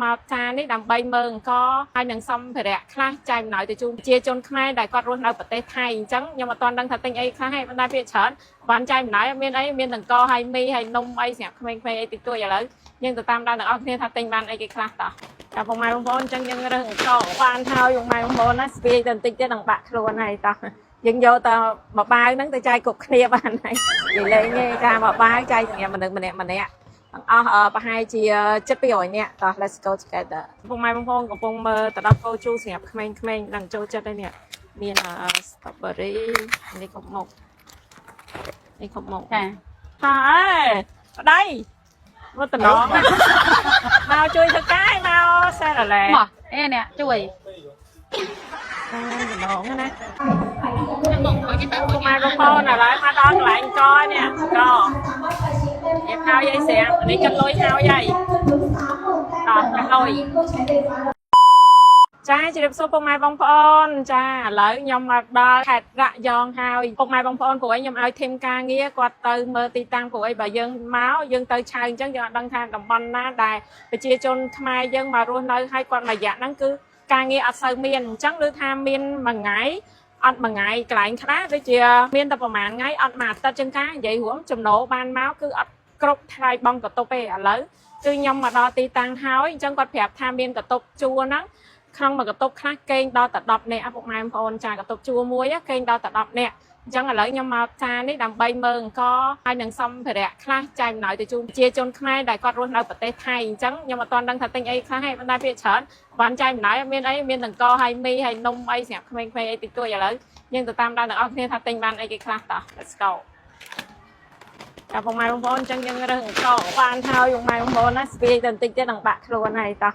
មកចានេះដើម្បីមើលអង្គហើយនឹងសំភារៈខ្លះចែកអំណោយទៅជូនប្រជាជនខ្មែរដែលគាត់រស់នៅប្រទេសថៃអញ្ចឹងខ្ញុំអត់ទាន់ដឹងថាទិញអីខ្លះហើយប៉ុន្តែភាគច្រើនបានចែកអំណោយមានអីមានអង្គហើយមីហើយនំអីសម្រាប់ក្មេងៗអីតិចតួចឥឡូវយើងទៅតាមដានទាំងអស់គ្នាថាទិញបានអីគេខ្លះតោះតែពុកម៉ែបងប្អូនអញ្ចឹងយើងរើសអង្គបានហើយពុកម៉ែបងប្អូនណាស្ពាយទៅបន្តិចទៀតនឹងបាក់ខ្លួនហើយតោះយើងយកទៅបបាវហ្នឹងទៅចែកគ្រប់គ្នាបានហើយនិយាយលេងទេថាបបាវចែកសម្រាប់មនុស្សម្នាក់ទាំងអស់ប្រហែលជា700នាក់តោះ let's go together ពុកម៉ែបងប្អូនកំពុងមើលទៅដល់កោជូសម្រាប់ក្មេងៗនឹងចូលចិត្តហើយនេះមាន strawberry នេះគ្រប់មុខនេះគ្រប់មុខចាតោះអើប្តីមកតំណងមកជួយធ្វើការមកសែរឡែមកអេនេះជួយតំណងណាពុកម៉ែបងប្អូនឥឡូវមកដល់កន្លែងកនេះកយើងហើយអីស្រាប់នេះចិត្តលុយហើយហើយតោះចិត្តលុយចាជម្រាបសួរពុកម៉ែបងប្អូនចាឥឡូវខ្ញុំមកដល់ខេត្តរយងហើយពុកម៉ែបងប្អូនព្រោះខ្ញុំឲ្យធីមការងារគាត់ទៅមើលទីតាំងព្រោះអីបើយើងមកយើងទៅឆៅអញ្ចឹងយើងអត់ដឹងថាតំបន់ណាដែលប្រជាជនខ្មែរយើងមករស់នៅហើយគាត់មួយរយៈហ្នឹងគឺការងារអត់សូវមានអញ្ចឹងឬថាមានមួយថ្ងៃអត់មួយថ្ងៃកន្លែងខ្លះដូចជាមានតែប្រហែលថ្ងៃអត់មួយអាទិត្យជាងការនិយាយរួមចំណូលបានមកគឺអត់គ្រប់ថ្លៃបង់កតុបទេឥឡូវគឺខ្ញុំមកដល់ទីតាំងហើយអញ្ចឹងគាត់ប្រាប់ថាមានកតុបជួរហ្នឹងក្នុងមួយកតុបខ្លះគេងដល់តែ10នាក់ពុកម៉ែបងប្អូនចាកតុបជួរមួយគេងដល់តែ10នាក់អញ្ចឹងឥឡូវខ្ញុំមកចានេះដើម្បីមើលអង្គហើយនឹងសំភារៈខ្លះចែកអំណោយទៅជូនប្រជាជនខ្មែរដែលគាត់រស់នៅប្រទេសថៃអញ្ចឹងខ្ញុំអត់ទាន់ដឹងថាទិញអីខ្លះហើយប៉ុន្តែភាគច្រើនបានចែកអំណោយមានអីមានអង្គហើយមីហើយនំអីសម្រាប់ក្មេងៗអីតិចតួចឥឡូវយើងទៅតាមដានទាំងអស់គ្នាថាទិញបានអីគេខ្លះតោះ let's go តែពុកម៉ែបងប្អូនអញ្ចឹងយើងរើសអង្គបានហើយពុកម៉ែបងប្អូនណាស្ពាយទៅបន្តិចទៀតនឹងបាក់ខ្លួនហើយតោះ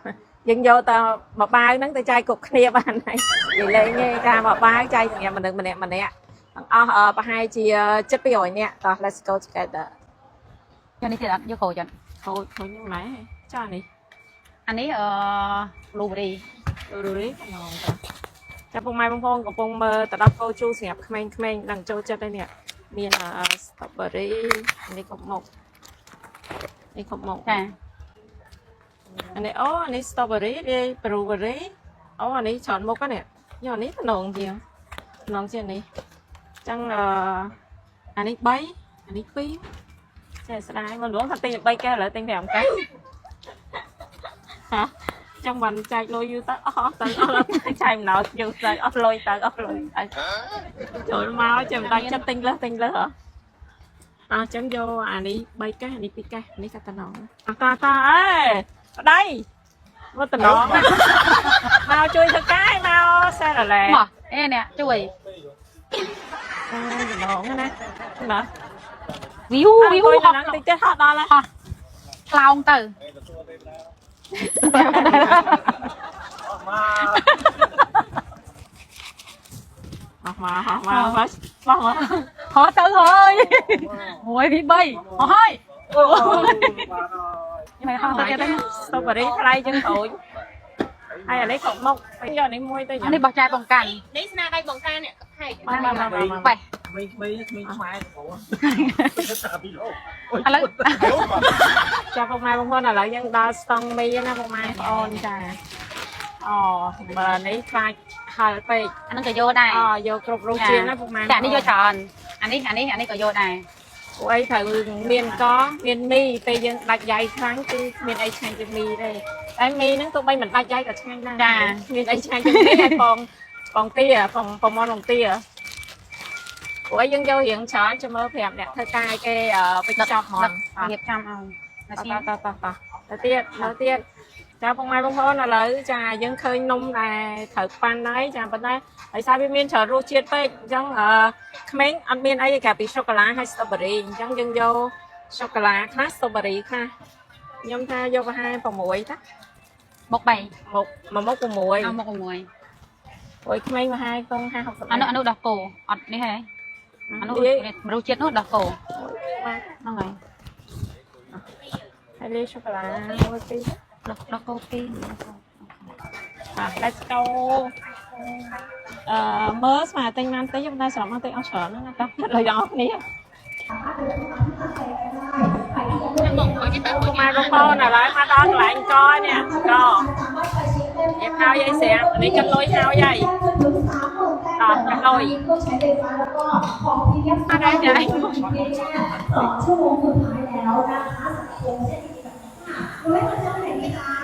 យើងយកទៅបបាវហ្នឹងទៅចែកគ្រប់គ្នាបានហើយនិយាយលេងទេថាបបាវចែកសម្រាប់មនុស្សម្នាក់ទាំងអស់ប្រហែលជា700នាក់តោះ let's go together ចានេះទៀតអត់យកក្រូចអត់ក្រូចខ្ញុំម៉ែចានេះអានេះលូប៊េរីហ្នឹងចាពុកម៉ែបងប្អូនកំពុងមើលទៅដល់កោជូសម្រាប់ក្មេងៗនឹងចូលចិត្តហើយនេះមាន strawberry នេះគ្រប់មុខនេះគ្រប់មុខចាអានេះអូអានេះ strawberry នេះ blueberry អូអានេះច្រើនមុខហ្នឹងយកអានេះតំណងជានេះចឹងអានេះ3អានេះ2ចេះស្ដាយមកលងថាទិញ3កែឥឡូវទិញ5កែហ៎ចឹងបានចែកលុយយូរទៅអស់ទៅអស់ចែកអំណោយយូរទៅអស់លុយទៅចូលមកចាំមិនដាច់ចិត្តទិញលើហ៎អញ្ចឹងយកអានេះ3កែអានេះ2កែនេះកាត់តំណងតើអេប្តីមកតំណងមកជួយធ្វើការមកសែរឡែមកអេនេះជួយតំណងណាវីវហ្នឹងតិចទៀតហត់ដល់ហើយក្លោងទៅអស់មកហត់ទៅហើយ1 2 3អស់ហើយនេះហត់ទៅទៀតស្ទូប៊េរីថ្លៃជាងក្រូចហើយអានេះក៏មុខយកអានេះមួយទៅនេះបោះចាយបង្កាន់នេះស្នាដៃបង្ការនេះហែកបានបេះខ្មែរឥឡូវចាពុកម៉ែបងប្អូនឥឡូវយើងដល់ស្តង់មីណាពុកម៉ែបងប្អូនចាអូបើនេះខ្លាចហល់ពេកអានឹងក៏យកដែរយកគ្រប់រសជាតិណាពុកម៉ែចានេះយកច្រើនអានេះក៏យកដែរពួកអីត្រូវមានកមានមីពេលយើងដាច់យ៉ៃខ្លាំងគឺមានអីឆ្ងាញ់ជាងមីទេតែមីហ្នឹងទោះបីមិនដាច់យ៉ៃក៏ឆ្ងាញ់ដែរចាមានអីឆ្ងាញ់ជាងមីហើយបងទាប្រមន់បងទាពួកយើងយករៀងច្រើនចាំមើល5អ្នកធ្វើការគេបញ្ចប់ហ្មងរៀបចំឲ្យទៅទៀតចាពុកម៉ែបងប្អូនឥឡូវចាយើងឃើញនំដែលត្រូវប៉ាន់ហើយចាប៉ុន្តែហើយសារវាមានច្រើនរសជាតិពេកអញ្ចឹងក្មេងអត់មានអីក្រៅពីសូកូឡាហើយ strawberry អញ្ចឹងយើងយកសូកូឡាខ្លះ strawberry ខ្លះខ្ញុំថាយកប្រហែល6តាមុខ3មុខព្រោះក្មេងប្រហែលក្នុង50 អានោះដោះគោអត់នេះហើយអានោះមនុស្សជាតិនោះដោះគោហ្នឹងហើយហើយលេសូកូឡាមួយពីរដោះគោពីរ let's go មើលស្មាទិញបានតិចតែស្រាប់មកតិចអស់ច្រើនហ្នឹងណាតោះដល់យ៉ាងអស់គ្នា ถ้าบอกเขาจะตั้ง ពុកម៉ែបងប្អូនឥឡូវមកដល់កន្លែងកនេះកៀបហៅយាយស្រាប់នេះចិត្តលុយហៅយាយដល់ចិត្តលុយអត់ដែរយាយ 2 ชั่วโมงสุดท้ายแล้วนะคะสังคมเศรษฐกิจต่างๆไม่ว่าจะไหนก็ตาม